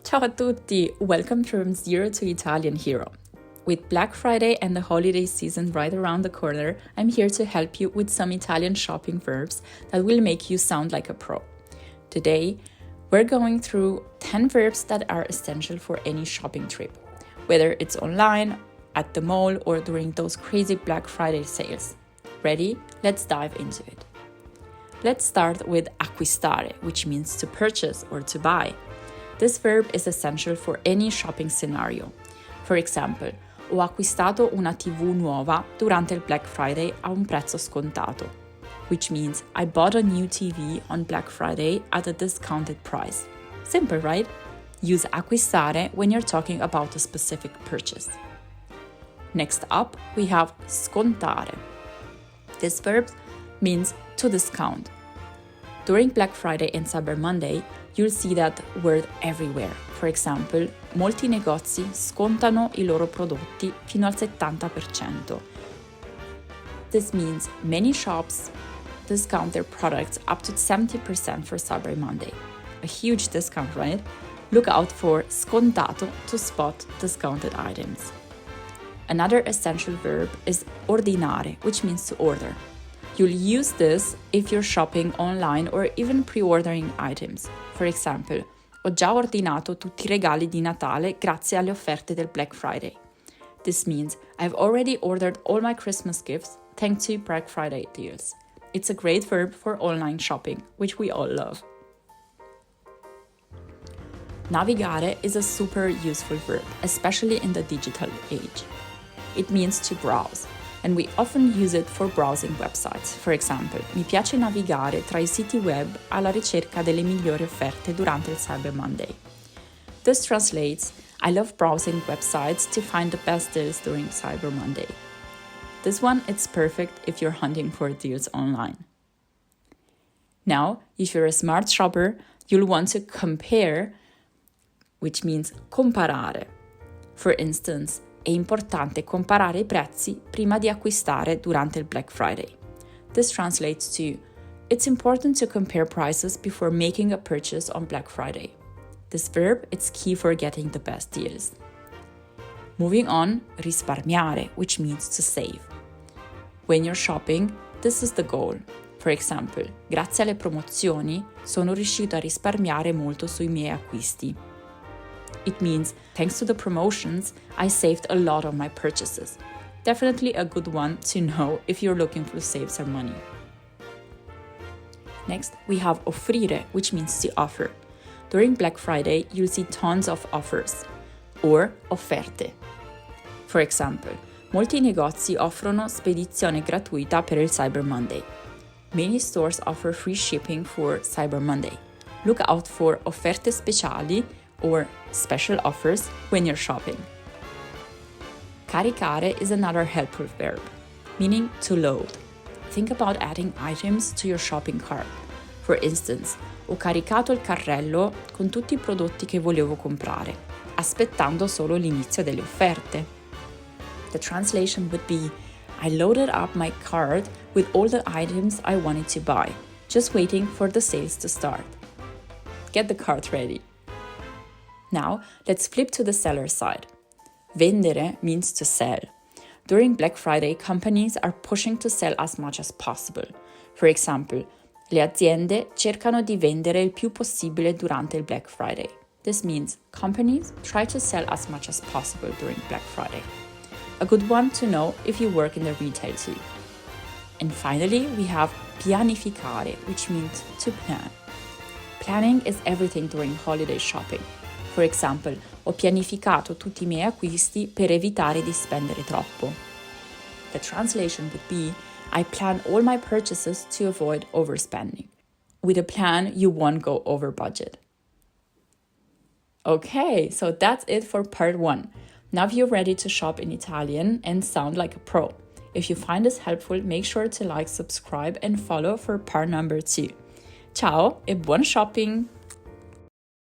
Ciao a tutti! Welcome from Zero to Italian Hero. With Black Friday and the holiday season right around the corner, I'm here to help you with some Italian shopping verbs that will make you sound like a pro. Today, we're going through 10 verbs that are essential for any shopping trip, whether it's online, at the mall, or during those crazy Black Friday sales. Ready? Let's dive into it. Let's start with acquistare, which means to purchase or to buy. This verb is essential for any shopping scenario. For example, ho acquistato una TV nuova durante il Black Friday a un prezzo scontato, which means I bought a new TV on Black Friday at a discounted price. Simple, right? Use acquistare when you're talking about a specific purchase. Next up, we have scontare. This verb means to discount. During Black Friday and Cyber Monday, you'll see that word everywhere. For example, molti negozi scontano I loro prodotti fino al 70%. This means many shops discount their products up to 70% for Cyber Monday. A huge discount, right? Look out for scontato to spot discounted items. Another essential verb is ordinare, which means to order. You'll use this if you're shopping online or even pre-ordering items. For example, ho già ordinato tutti I regali di Natale grazie alle offerte del Black Friday. This means I've already ordered all my Christmas gifts thanks to Black Friday deals. It's a great verb for online shopping, which we all love. Navigare is a super useful verb, especially in the digital age. It means to browse, and we often use it for browsing websites. For example, mi piace navigare tra I siti web alla ricerca delle migliori offerte durante il Cyber Monday. This translates, I love browsing websites to find the best deals during Cyber Monday. This one, it's perfect if you're hunting for deals online. Now, if you're a smart shopper, you'll want to compare, which means comparare. For instance, è importante comparare I prezzi prima di acquistare durante il Black Friday. This translates to, it's important to compare prices before making a purchase on Black Friday. This verb is key for getting the best deals. Moving on, risparmiare, which means to save. When you're shopping, this is the goal. For example, grazie alle promozioni sono riuscito a risparmiare molto sui miei acquisti. It means, thanks to the promotions, I saved a lot on my purchases. Definitely a good one to know if you're looking to save some money. Next, we have offrire, which means to offer. During Black Friday, you'll see tons of offers, or offerte. For example, molti negozi offrono spedizione gratuita per il Cyber Monday. Many stores offer free shipping for Cyber Monday. Look out for offerte speciali or special offers when you're shopping. Caricare is another helpful verb, meaning to load. Think about adding items to your shopping cart. For instance, ho caricato il carrello con tutti I prodotti che volevo comprare, aspettando solo l'inizio delle offerte. The translation would be, I loaded up my cart with all the items I wanted to buy, just waiting for the sales to start. Get the cart ready. Now, let's flip to the seller side. Vendere means to sell. During Black Friday, companies are pushing to sell as much as possible. For example, le aziende cercano di vendere il più possibile durante il Black Friday. This means companies try to sell as much as possible during Black Friday. A good one to know if you work in the retail too. And finally, we have pianificare, which means to plan. Planning is everything during holiday shopping. For example, ho pianificato tutti I miei acquisti per evitare di spendere troppo. The translation would be, I plan all my purchases to avoid overspending. With a plan, you won't go over budget. Okay, so that's it for part 1. Now you're ready to shop in Italian and sound like a pro. If you find this helpful, make sure to like, subscribe and follow for part number 2. Ciao e buon shopping!